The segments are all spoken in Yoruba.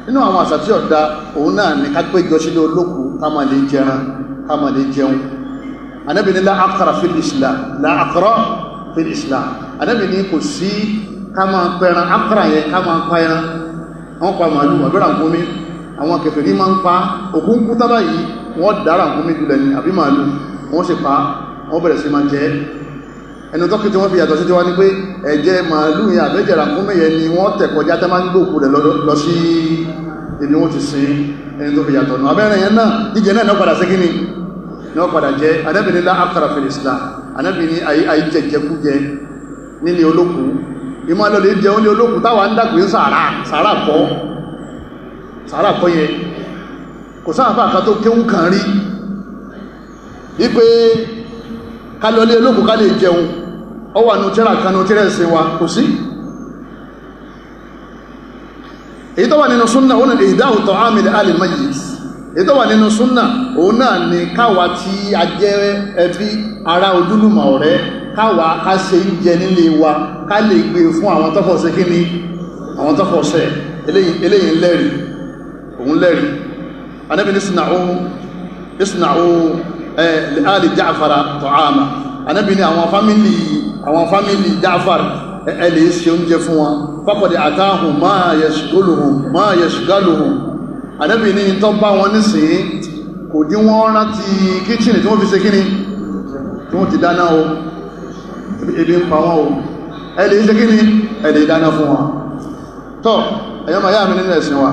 nínú àwọn àṣà tí ọ̀dá òun náà ní ká péjọ sílé olókù ká máa lè jẹran ká máa lè jẹun. Ànábì ní la aqra fil islam, la aqra fil islam. Ànábì ní kò sí ká máa pẹran aqra yẹn ká máa pa ẹran wọ́n pa màálù àbẹ́rà nkúmi àwọn kèfèrí máa ń pa òkun kú tábà yìí wọ́n dára nkúmi jùlẹ̀ ní àbí màálù wọ́n sì pa wọ́n bẹ̀rẹ̀ sí máa jẹ ẹni tọ́kì tí wọ́n fi yàtọ̀ sí ti wá ní pé ẹ̀jẹ̀ màálù yẹn àbẹ́jẹ̀ nkúmi yẹn ni wọ́n tẹ̀ kọjá tẹ́ máa ń gbòkú rẹ̀ lọ sí ibi wọ́n ti sin ẹni tó fi yàtọ̀ nù abẹ́rẹ̀ yẹn náà jíjẹ náà náà padà sí kíni náà padà jẹ Ànábì ní la aqra fil islam. Ànábì ní àìjẹjẹkújẹ nílé olókù ìmọ̀ lọ lè jẹun ní olókù táwà ń dàpé sàárà kọ́ yẹ kò sáàfà àkà tó kéhùn kàn rí wípé ká lọ lé olókù ká lè jẹun ọ wà nù tẹ́rà kanú tẹ́rẹ̀ sí wa kò sí èyí tó wà nínú súnnà ó ní ìdáhùn tọ́ àmìlẹ̀ alìmáyìs èyí tó wà nínú súnnà òun náà ni káwa tí a jẹ́ ẹbí ará ojúlùmọ̀ ọ̀rẹ́ káwa ká ṣe ń jẹ nílé wa ká lè gbé fún àwọn tọ́fọ̀ sí kíní àwọn tọ́fọ̀ sẹ́ eléyìn lẹ́rìí òun lẹ́rìí. Ànábì ní isna'u ali Ja'fara ta'ama. Ànábì ní àwọn fámílì Ja'far ẹ lè ṣe oúnjẹ fún wọn faqad atahum ma yashghaluhum. Ànábì ní tó bá wọn nísìn kò dí wọ́n rántí kíchìnì tí wọ́n fi ṣe kíní tí wọ́n ti dáná o ebi ń pa wọn o ẹ lè ṣe kíní ẹ lè dáná fún wọn. tọ́ ẹ̀yọ́ ma yá mi nínú ẹ̀sìn wa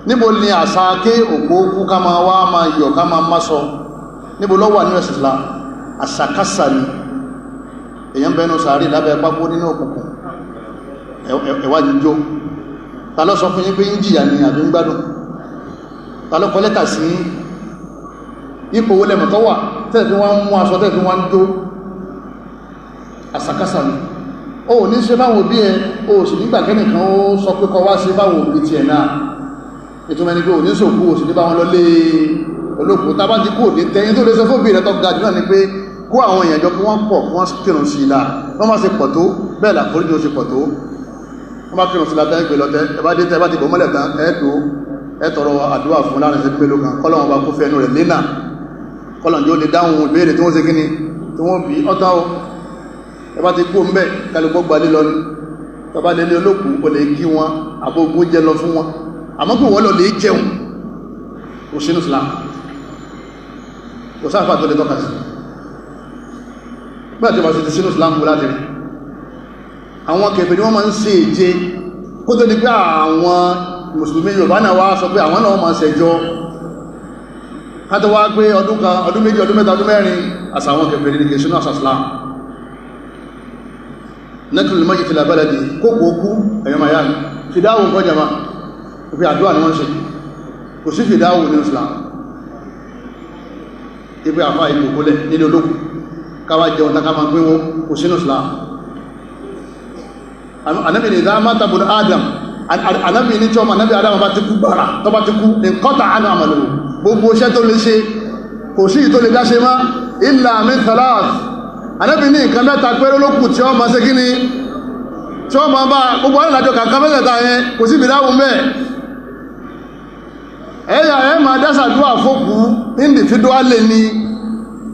níbo ni àṣà ké òpó kú ká máa wá máa yọ̀ ká máa má sọ níbo lọ́wọ́ nínú ẹ̀sìn Islam àṣàkáṣà ni èyàn bẹnu sàárì lábẹ́ pápó nínú òkùnkùn ẹ̀wà jíjó ta ló sọ fún yín pé ń jìyà ni àbí ń gbádùn ta ló kọ lẹ́tà sí ipò owó lẹ́mọ̀ tó wà tẹ́ẹ̀ fi wọ́n mú aṣọ tẹ́ẹ̀ fi wọ́n jó àṣàkáṣà ni ó ní ṣe báwọn òbí ẹ ó sì nígbà kẹ́nìkan ó sọ pé kọ wá sí báwọn òbí tiẹ̀ náà ìtumọ̀ ẹni pé ò ní sòkú ò sì ní báwọn lọ lé olókùú tábà ti kú òní tẹ́yìn tó lè sọ fún òbí rẹ̀ tó ga jù náà ni pé kó àwọn èèyàn jọ kí wọ́n pọ̀ kí wọ́n kírun sí ilá wọ́n má ṣe pọ̀ tó bẹ́ẹ̀ làforíjì ó ṣe pọ̀ tó wọ́n má kírun sí ilá tẹ́ ìgbè lọ́tẹ́ ẹbá dé tẹ́ bá ti bò mọ́lẹ̀ tán ẹ tọrọ àdúrà fún láàrin ṣe pé lókan kọ́lọ̀wọ́n bá kó fẹ́ ẹnu rẹ̀ lẹ́nà kọ́lọ̀ yóò lè dáhùn ìbéèrè tí wọ́n ṣe kíni tí wọ́n bí ọ́tá o ẹbá ti kú mbẹ́ kálukọ́ gbalé lọ ní tọba lé ní olókùú o lè kí wọn àbógún jẹ lọ fún wọn àmọ́ pé wọ́n lọ lè jẹun kò sínú Islam kò sáfà tó lè tọ́ka sí bẹ́ẹ̀ tí wọ́n ti sínú Islam láti rí àwọn kèfèrí wọ́n máa ń ṣe èje kó tó ní pé àwọn mùsùlùmí Yorùbá náà wá sọ pé àwọn náà máa ṣẹjọ́ kátó wá pé ọdún kan ọdún méjì ọdún mẹ́ta ọdún mẹ́rin àṣà àwọn kèfèrí ní kèsínú àṣà Islam nẹ́kùnlù mọ́jì fìlà bẹ́lẹ̀dì kókò ókú ẹ̀yọ́ miami fìdáwò ń kọjá máa fi àdúrà ní wọ́n ṣe kò sí fìdáwò ní Islam ibi àfá ìlú kólẹ̀ nílé olókù káwà jẹun tàkà máa gbé wọn kò sínú Islam. Ànábì ní ìdá mátàbùn Adam Ànábì ní tí ọmọ Ànábì Adam bá ti kú gbára tó bá ti kú ní kọ́ta àánú àmàlò gbogbo iṣẹ́ tó lè ṣe kò sí ìtò lè dáṣe má illa min thalath. Ànábì ní nǹkan mẹ́ta pẹ́rẹ́ olókù tí ó máa ṣe kíní tí ó máa bá gbogbo alìlàjọ kàkà mẹ́tẹ̀ta yẹn kò sí ìdáwò mẹ́ ẹ̀yà ẹ̀ máa dásàdúwà fókù individually ní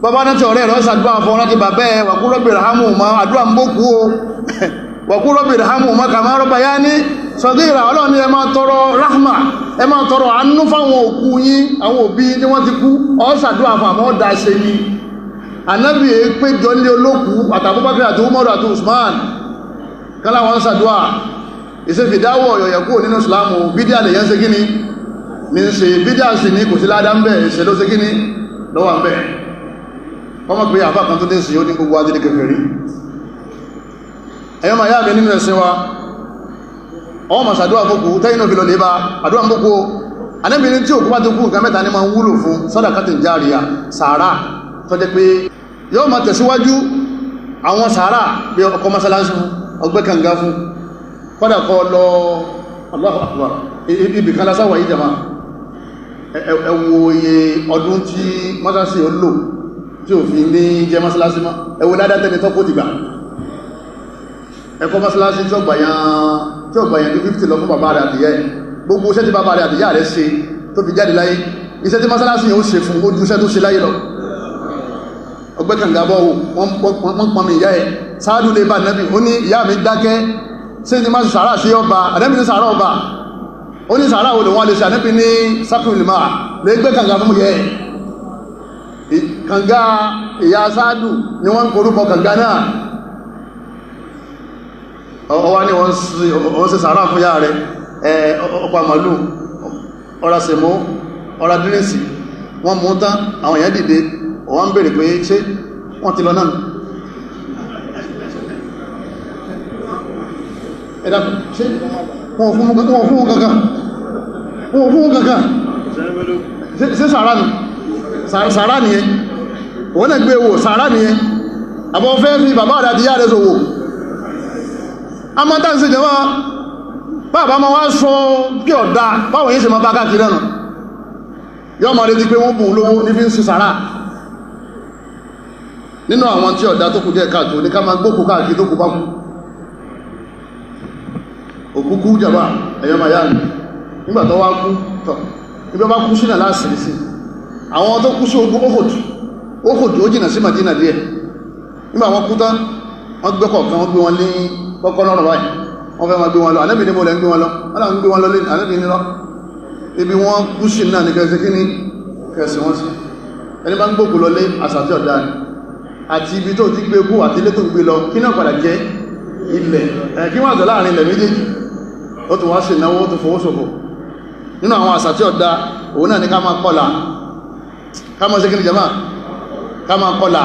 bàbá náà tí ọ̀rẹ́ rẹ̀ sàdúwà fún láti bàbẹ́ wàkúrọ̀bìrì hamu ma àdúwà ń bókú o wàkúrọ̀bìrì hamu ma kà máa rọ́bà yá ní sọ̀díra ọlọ́ni ẹ máa tọrọ rahma ẹ máa tọrọ àánú fáwọn òkú yín àwọn òbí tí wọ́n ti kú ó sàdúwà fún àmọ́ ọ̀dà ṣe ni. Ànábì péjọ ní olókùú àtàbúbákẹ́ àti Umaru àti Usman kálá wọn sàdúwà ìṣe fìdáwọ̀ ọ̀yọ̀yẹ̀kú nínú Islamu bídíà lè yẹn ṣe kíní ní ṣe bídíà sì ní kò sí ládá ń bẹ̀ ṣe ló ṣe kíní lọ́wọ́ ń bẹ̀ ọmọ pé àbá kan tó dé sí ó ní gbogbo adé kèfèrí ẹ̀yọ́ ma yá mi nínú ẹ̀sìn wa ọmọ ma sàdúwà fókù tẹ́yìnà fi lọ lè bá àdúwà ń bókù Ànábì ní tí òkú bá tó kú nǹkan mẹ́ta ní ma ń wúlò fún sàdákàtì járíyà sàárà tó jẹ́ pé yóò máa tẹ̀síwájú àwọn sàárà bí ọkọ̀ mọ́sálásí fún ọgbẹ́ kànga fún kọ́dàkọ́ lọ Allahu Akbar ibì kan lásáwà yìí jama ẹ wo iye ọdún tí mọ́sálásí ó lò tí ò fi ní jẹ́ mọ́sálásí mọ́ ẹ wo ládá tẹ́ni tọ́kó ti gbà ẹkọ́ mọ́sálásí tí ó gbàyàn bí 50 lọ fún bàbá rẹ̀ àti yẹ́ gbogbo iṣẹ́ tí bàbá rẹ̀ àti ìyá rẹ̀ ṣe tó fi jáde láyé iṣẹ́ tí mọ́sálásí yẹn ó ṣe fún ojú iṣẹ́ tó ṣe láyé lọ ọgbẹ́ kànga bọ́ wọ́n pọn mi ìyá ẹ̀ sáádù lè bá nẹ́bì ó ní ìyá mi dákẹ́ sí ni máa sàárà sí ọba ànẹ́bì ní sàárà ọba ó ní sàárà olè wọn lè ṣe ànẹ́bì ní sákùnlùmá lè gbé kànga fún yẹ kànga ìyá sáádù ni wọ́n ń korúkọ kànga náà ọwá ní wọ́n ṣe sàárà fún yá rẹ̀ ọpa màlúù ọ̀rá sẹ̀mó ọ̀rá dírẹ́sì wọ́n mú tán àwọn èèyàn dìde wọ́n ń bèèrè pé ṣé wọ́n ti lọ náà ẹ̀dá ṣe wọ́n fún kankan ṣe sàárà nù sàárà nìyẹn wọ́n náà gbé wò sàárà nìyẹn àbọ̀ fẹ́ fi bàbá rẹ̀ àti yá rẹ̀ sòwò a máa tán sí jẹmọ́ bàbá ma wá sọ kí ọ̀dá báwọn yìí ṣe ma bá káàkiri náà yọ́ ma retí pé wọ́n bùn lówó ní fi ń sí sàárà nínú àwọn tí ọ̀dá tó kù díẹ̀ káàtó ní ká máa gbókù káàkiri tó kù bá kú òkúkú jàbá ẹ̀yọ́ ma yáà ní nígbà tó wá kú tọ̀ nígbà bá kú sínà láàsìrì sí àwọn tó kú sí ogun ókòdù ó jìnà sí Madina díẹ̀ nígbà wọn kú tán wọ́n gbé kọ̀ọ̀kan wọ́n gbé wọn ní kọ́kọ́ lọ́rọ̀ báyìí wọ́n fẹ́ ma gbé wọn lọ Ànábì ní mo lẹ́ ń gbé wọn lọ aláwọn gbé wọn lọ lé Ànábì ní lọ ibi wọ́n kú sí náà ní kẹsẹ̀ kí ní kẹsẹ̀ wọ́n sí ẹni bá ń gbókù lọ lé àsàtì ọ̀dá ni àti ibi tó ti gbé kú àti ilé tó gbé lọ kí náà padà jẹ́ ilẹ̀ kí wọ́n àtọ̀ láàrin ilẹ̀ méjèèjì ó tún wá sí ìnáwó ó tún fowó ṣòfò nínú àwọn àsàtì ọ̀dá òun náà ní ká máa kọlà ká máa ṣe kí ni jàmáà ká máa kọlà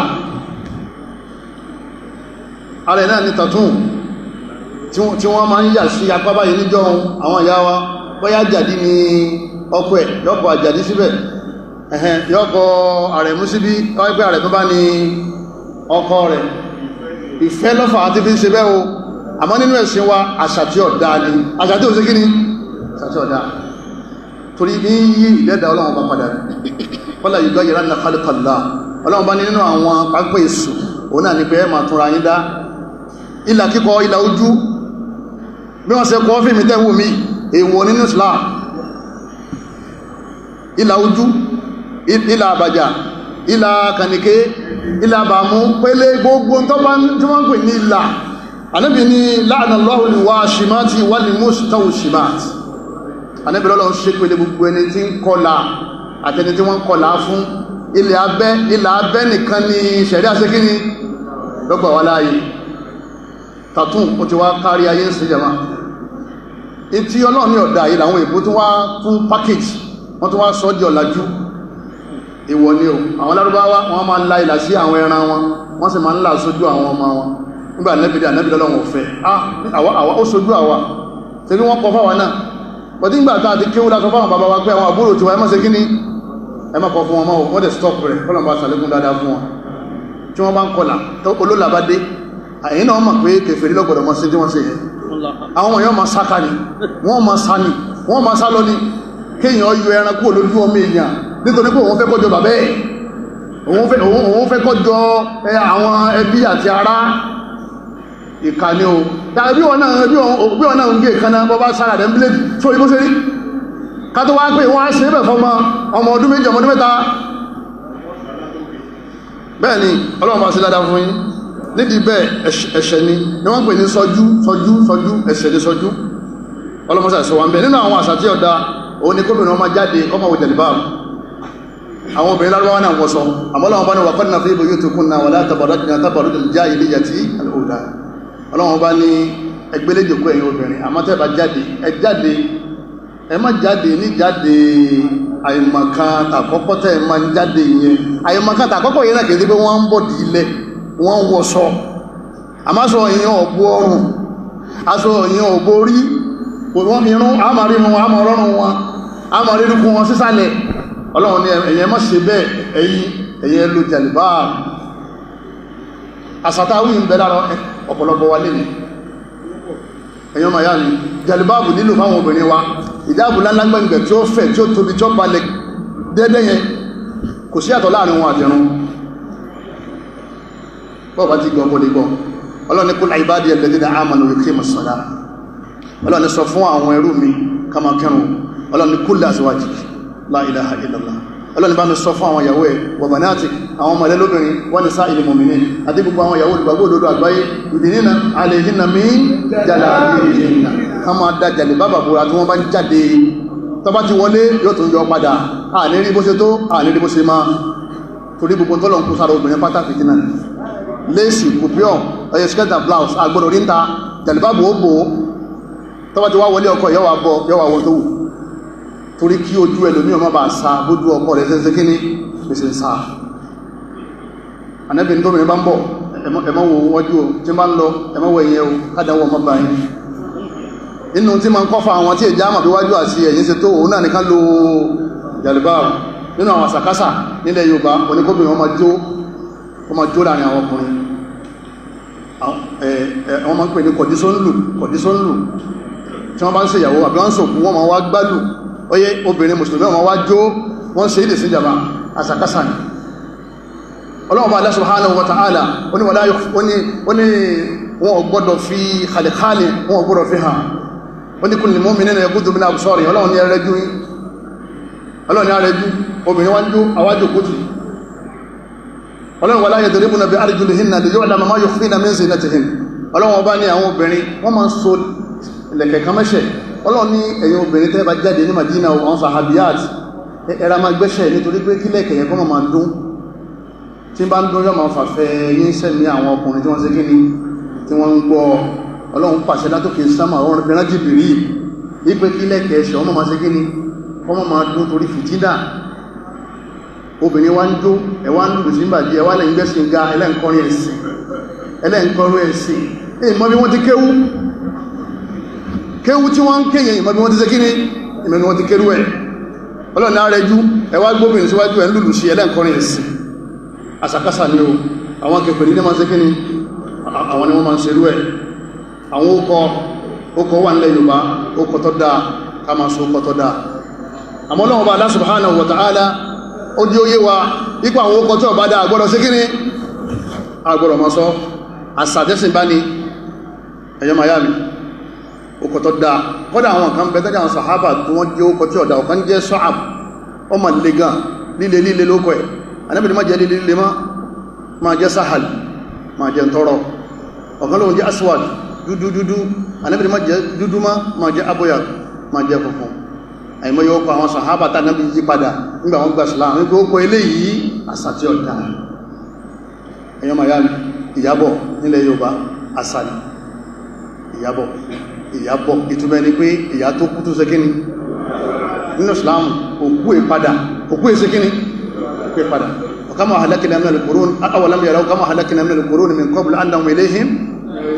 ara ẹ̀ náà ní tàtún tí wọ́n máa ń yà sí apá báyìí níjọ́ àwọn ìyá wa bóyá àjàdí ni ọkọ ẹ̀ yọ́kọ̀ àjàdí síbẹ̀ yọ́kọ̀ àrẹ̀mú síbí wọ́n pẹ́ àrẹ̀mú bá ní ọkọ rẹ̀ ìfẹ́ lọ́fà àti fi ń ṣe bẹ́ o àmọ́ nínú ẹ̀sìn wa àṣàtí ọ̀dá ni àṣàtí ò sí kí ni àṣàtí ọ̀dá torí ní yí ìdẹ́dà ọlọ́run bá padà kọ́lá yìí gọ́yẹ̀ ránà kálùkọ̀lá ọlọ́run bá ní nínú àwọn pápẹ́ èsù òun náà ní pé ẹ máa túnra yín dá ìlà kíkọ ìlà ojú bí wọ́n ṣe kọ́ fíìmì tẹ́wò mí èèwọ̀ nínú Islam ìlà ojú ìlà àbàjá ìlà kànìké ìlà àbàmú pẹ́lẹ́ gbogbo tó bá tí wọ́n ń pè ní ìlà Ànábì ní la'anallahu al-washimati wal-mustawshimati Ànábì lọ́lọ́ ń ṣe pẹ̀lẹ́ gbogbo ẹni tí ń kọlà àtẹni tí wọ́n kọlà fún ilẹ̀ abẹ́ nìkan ni ṣẹ̀rí àṣekíní lọ́gbà wà láàyè tàtún ó ti wá kárí ayé ń sí jama ìtí ọlọ́run ní ọ̀dá yìí làwọn èbó tó wá fún package wọ́n tó wá sọ di ọ̀làjú ìwọ̀ ni o àwọn Lárúbáwá wọ́n máa ń la ìlà sí àwọn ẹran wọn wọ́n sì máa ń là sójú àwọn ọmọ wọn nígbà Ànábì lọ́lọ́run ọ̀fẹ́ ó sojú àwa tẹ́bí wọ́n kọ fáwọn náà bọ̀dí nígbà tá a ti kéwú lásọ fáwọn bàbá wa pé àwọn àbúrò tiwa ẹ má ṣe kíní ẹ má kọ fún wọn mọ́ wọ́n dẹ̀ stop rẹ̀ kọ́lọ̀ bá sàlékún dáadáa fún wọn tí wọ́n bá ń kọlà tó olólà bá dé àyìn náà mọ̀ pé kèfèrí lọ́gbọ̀dọ̀ mọ́ sí tí wọ́n ṣe yẹn àwọn ọmọ yẹn ma sáká ni wọ́n ma sá ni wọ́n ma sá lọ ní kéèyàn yọ ẹran kúrò lójú ọmọ èèyàn nítorí pé òun fẹ́ kọjọ bàbẹ́ ẹ̀ òun fẹ́ kọjọ àwọn ẹbí àti ará ìkànnì o bí wọn náà ń gé ìkànnà bọ́bá sára rẹ̀ ń bíléèdì sórí bó ṣe rí ká tó wá pé wọ́n á ṣe é bẹ̀ fọ́mọ ọmọ ọdún méjì ọmọ ọdún mẹ́ta bẹ́ẹ̀ ni Ọlọ́run bá ṣe dáadáa fún yín nídìí bẹ́ẹ̀ ẹ̀ṣẹ̀ ni wọ́n pè ní sọjú ẹ̀ṣẹ̀ ní sọjú ọlọ́mọsà ìṣọ́wà ń bẹ nínú àwọn àṣà tí ọ̀dá òun ni kóbìnrin ọmọ jáde kọ́mọ wò jẹ̀lìbáàmù àwọn obìnrin Lárúbáwá náà wọ́sọ àmọ́láwọn bá ní wà kọ́nà fún ibòyí tó kúnnà wà látàbàrọ̀ já ilé yàtí al'òdá ọlọ́wọ́n bá ní ẹgbẹ́lẹ́jòkó ẹ̀yin obìnrin àmọ́ tẹ́ bá jáde ẹ jáde ẹ má jáde ní jáde àìmọ̀kan tàkọ́kọ́ tẹ́ ẹ máa ń jáde yẹn àìmọ̀kan tàkọ́kọ́ yẹn náà kìí pé wọ́n ń bọ̀ dì ilẹ̀ wọ́n wọ́sọ àmásọ èèyàn ọ̀bọ ọrùn aṣọ èèyàn ọ̀bọ orí wọ́n irun àmàrínú àmàrọ́rùn wọn àmàrínú wọn sísàlẹ̀ ọlọ́run ní ẹ̀yẹn má ṣe bẹ́ẹ̀ ẹ̀yẹn ló jàlìbáà àsàtàwí ń bẹ lára ọ̀pọ̀lọpọ̀ wa lè ní ẹ̀yàn máa yá ní jàlìbáàbù nílò fáwọn obìnrin wa ìjáàbù lálágbẹ̀ǹgbẹ̀ tí ó fẹ̀ tí ó tóbi tí ó balẹ̀ dédé yẹn kò sí àtọ̀ láàrin wọn àtẹ̀rún bọ́ọ̀bá ti gbọ́ bọ́ lè gbọ́ ọlọ́ni kul ibadi alladhina amanu yuqimus salah ọlọ́ni sọ fún àwọn ẹrú mi kama kẹrùn ọlọ́run ní kulli azwajik la ilaha illallah ọlọ́run bá mi sọ fún àwọn ìyàwó ẹ̀ wa banatik àwọn ọmọ ẹlẹ́lóbìnrin wa nisa'il mu'minin àti gbogbo àwọn ìyàwó olùgbàgbọ́ òdodo àgbáyé yudnina alayhinna min jalabibihinna ká máa dá jàlè bábà bóra tí wọ́n bá ń jáde tó bá ti wọlé yóò tún yọ padà àní rí bó ṣe tó àní rí bó ṣe máa torí gbogbo tọ́lọ̀ ń kó sára obìnrin pátá fìtínà léèsì kùpíọ̀ ọyẹ skirt and blouse àgbọ̀dọ̀ rí ń ta jàlè bábò ó bò ó tó bá ti wá wọlé ọkọ yọ́wà wọn tó wù torí kí ojú ẹlòmí ọmọ bá sa bójú ọkọ rẹ̀ ṣe kíní pèsè sá anẹ́bìn tó mìíràn bá ń bọ̀ ẹmọ́ wo wọ́jú o tí bá ń lọ ẹmọ́ wọ ìyẹn o kádàwọ̀ ọmọ bá yín inú tí ma ń kọ́fà àwọn tí èjá àmà bí wájú àti ẹ̀yìn ṣe tó òun náà nìkan lo jàlùbáàrù nínú àwọn àsàkásà nílẹ̀ Yorùbá oníkóbìnrin wọn máa jó láàrin àwọn ọkùnrin wọ́n máa ń pè ní kọ̀dísọ́nlù tí wọ́n bá ń ṣe ìyàwó àbí wọ́n ń sòkú wọ́n máa wá gbálù oyé obìnrin mùsùlùmí wọ́n wá jó wọ́n ṣe ilé sí ìjàmbá àsàkásà ni Ọlọ́run bá Allah subhanahu wa ta'ala ó ní wọ́n gbọ́dọ̀ fi khalkhali wọ́n gbọ́dọ̀ fi hàn ó ní kulli mu'minina yaghuddu min absarihim Ọlọ́run ní ẹrẹ́jú obìnrin wá ń jó àwájò kótù Ọlọ́run wala yadribuna bi arjulihinna liyu'lama ma yukhfina min zinatihinna Ọlọ́run bá ní àwọn obìnrin wọ́n máa ń so ilẹ̀kẹ̀ kan mẹ́ṣẹ̀ Ọlọ́run ní ẹ̀yin obìnrin tẹ́ bá jáde ní Madina àwọn sahabiyat ẹ̀rà máa gbẹ́ṣẹ̀ nítorí pé kílẹ̀ kẹ̀yẹ kọ́ máa dún tí bá ń dún yọ́ máa fàfẹ́ yín sẹ́mi àwọn ọkùnrin tí wọ́n ṣe kíní tí wọ́n ń gbọ́ Ọlọ́run pàṣẹ látòkè sámà ọ̀rọ̀ fẹ́ràn jìbìrì wípé kílẹ̀ kẹ̀ẹ́ṣẹ̀ ọmọ máa ṣe kíní ọmọ máa dún torí fìtínà obìnrin wá ń jó ẹwà ń lùlù sí ń bàjí ẹwà lẹ́yìn gbẹ́sìn ga ẹlẹ́ǹkọrin ẹ̀sìn ìmọ̀ bí wọ́n ti kéwú tí wọ́n ń kéyẹ ìmọ̀ bí wọ́n ti ṣe kíní ìmọ̀ bí wọ́n ti kéwú ẹ̀ ọlọ́nà rẹjú ẹwà gbóbìnrin síwájú ẹ̀ ń lùlù sí ẹlẹ́ǹkọrin ẹ̀sìn àsàkásà ni o àwọn kèfèrí ní máa ṣe kíní àwọn ni wọ́n máa ń ṣerú ẹ̀ àwọn ókọ̀ wà nílẹ̀ Yorùbá ókọ̀ tó dáa ká máa so ókọ̀ tó dáa àmọ́ Ọlọ́run bá Allah subhanahu wa ta'ala ó di óyé wa ipò àwọn ókọ̀ tí ó bá dáa àgbọ́dọ̀ sí kíní àgbọ́dọ̀ máa sọ àsàtẹ́sìn bá ní ẹ̀yọ́ miami ókọ̀ tó dáa kọ́dà àwọn kan bẹ tẹ́jà àwọn sàhábà tí wọ́n jẹ́ ókọ̀ tí ó dáa ọ̀kan jẹ́ Sa'ab ọmọ líle gan líle lókọ̀ ẹ̀ Ànábì ní má jẹ́ líle má jẹ́ Sahal má jẹ́ ntọ́rọ ọ̀kan lóhun jẹ́ Aswad dúdú Ànábì ní má jẹ́ dúdú má jẹ́ Abyad má jẹ́ funfun àìmọ́ yóò kọ àwọn sàhábà tá Ànábì yí padà nígbà wọn gba Islam ní kó kọ eléyìí àsàtì ọ̀dá ẹ̀yọ́ miami ìyàbọ̀ nílẹ̀ Yorùbá àsàlì ìyàbọ̀ ìtumẹ̀ ni pé ìyà tó kú tó ṣe kíní nínú Islam òkú ìpadà òkú ìṣe kíní òkú ìpadà kama halakina min al-qurun awalam yaraw kama halakina min al-qurun min qabl annahum ilayhim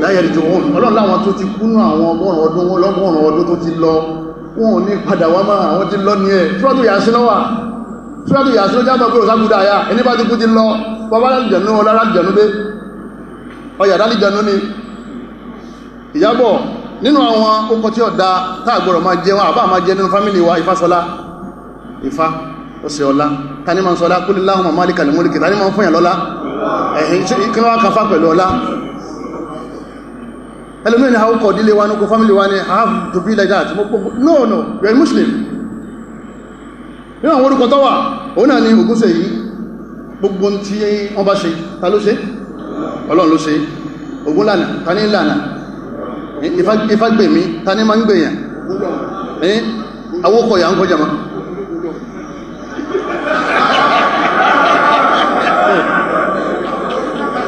la yarji'un Ọlọ́run láwọn tó ti kúnnú àwọn ọgọ́rùn ọdún tó ti lọ wọn ò ní padà wá máa àwọn tí lọ ní ẹ̀ Suratu Yasin lọ́wà Suratu Yasin ló jábọ̀ pé òsàkúdà àyà ẹni bá ti kú ti lọ bọ́bá lálìjẹ̀nú ọlárálìjẹ̀nú dé ọyà lálìjẹ̀nú ni ìyàbọ̀ nínú àwọn okọ̀ tí ó dá táàgbọ̀rọ̀ máa jẹ wọn àbá máa jẹ nínú fámílì wa Ifásọlá Ifá ó sì ọlá tani ma ń sọlá qul Allahumma malikal mulki tani ma ń fún yà lọ́lá ẹ̀hìn kí wọ́n kan fá pẹ̀lú ọlá ẹlòmíràn ni a ó kọ̀ dílé wa ní kò family wa ni I have to be like that no you are a Muslim nínú àwọn orúkọ tó wà òun náà ni Ògúnṣe yìí gbogbo tí wọ́n bá ṣe ta ló ṣe Ọlọ́run ló ṣe Ògúnlànà ta ní ìlànà Ifágbèmí ta ní ma ń gbèyàn awókọ̀ yà ń kọjá ma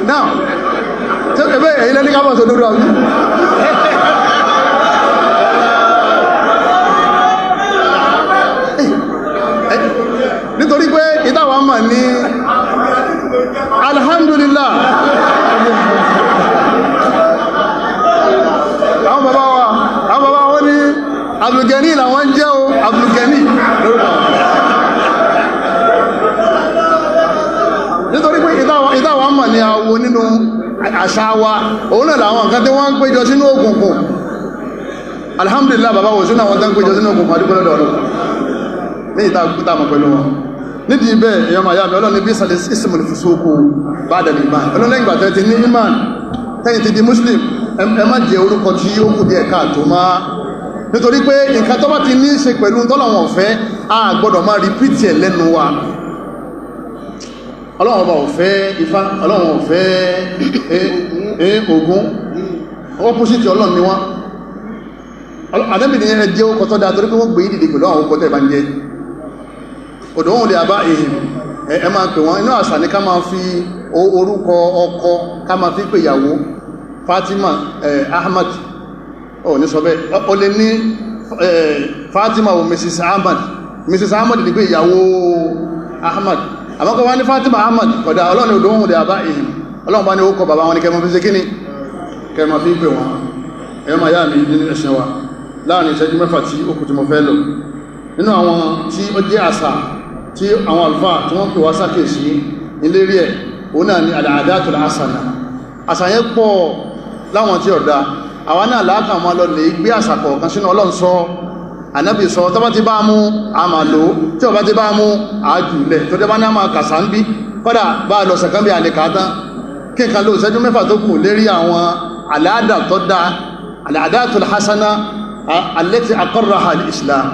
now tí ó kẹfẹ́ èyí lẹ́ní ká mọ̀ sọ lórí ọ̀gbìn nítorí pé ìdáwà mọ̀ ní alhamdulillah àwọn bàbá wọn ní Abdulgani làwọn jẹ́ o Abdulgani nítorí pé ìdáwà mọ̀ ní àwọ nínú àṣà wa òun náà làwọn nǹkan tí wọ́n ń péjọ sínú òkùnkùn alhamdulillah bàbá wò sínú àwọn tán péjọ sínú òkùnkùn àdúgbọ́lọ́dọ̀ ọ̀rọ̀ ní ìta mọ̀ pẹ̀lú wọn nídìí bẹ́ẹ̀ èèyàn máa yá mi ọlọ́ni bí sàlẹ̀ ismul fusuqu ba'da al-iman ọlọ́lẹ́yìn ìgbà tẹ́ ti ní iman tẹ́yìn ti di muslim ẹ má jẹ orúkọ tí ó kù díẹ̀ káàtó má nítorí pé nǹkan tó bá ti ní í ṣe pẹ̀lú tọ́lọ̀wọ̀n ọ̀fẹ́ a gbọ́dọ̀ máa rìpítì ẹ̀ lẹ́nu wa. Ọlọ́run ọba ọ̀fẹ́ Ifá, Ọlọ́run ọ̀fẹ́ Ògún, opposite Ọlọ́run ni wọ́n. Ànábì ní ẹ jẹ́ ọkọ̀ tó dáa torí pé wọ́n gbé ìdìdì pẹ̀lú àwọn ọkọ̀ tẹ́ bá ń jẹ́ ọ̀dọ̀ wọn lè àbá èhìn ẹ máa pè wọ́n. Inú àṣà ní ká máa fi orúkọ ọkọ ká máa fi pè ìyàwó. Fatima Ahmad ò ní sọ bẹ́ẹ̀, o lè ní Fatima o Mrs. Ahmad. Mrs. Ahmad ní pé ìyàwó Ahmad, àmọ́kọ̀ wá ní Fatima Ahmad kódà. Ọlọ́run ọdọ̀ wọn lè àbá èhìn, Ọlọ́run bá ní ó kọ bàbá wọn ní kẹmọ fi ṣe kíní kẹmọ fi pè wọn. Ẹ̀yọ́ máa yá mi nínú ẹ̀ṣẹ̀ wa láàrin ìṣẹ́jú mẹ́fà tí ó kù tí mo fẹ́ lò. Nínú àwọn tí ó jẹ́ àṣà tí àwọn àlùfáà tí wọ́n pè wá sákèsí nílérí ẹ̀ òun náà ni al-'adatul hasana. Àṣà yẹn pọ̀ láwọn tí ọ̀dá, àwa náà láàkà máa lọ lè gbé àṣà kọ̀ọ̀kan sínú Ọlọ́run sọ, Ànábì sọ, tó bá ti bá mú a máa lò, tí ó bá ti bá mú àájùlẹ̀ tó dẹ́ bá ní a máa kàṣà ń bí kọ́dà bá lọ sẹ̀kán bí àlèkàtán kí nǹkan ló ìṣẹ́jú mẹ́fà tó kù lérí àwọn al-'ada tó dá al-'adatul hasana allati aqarraha al-Islam.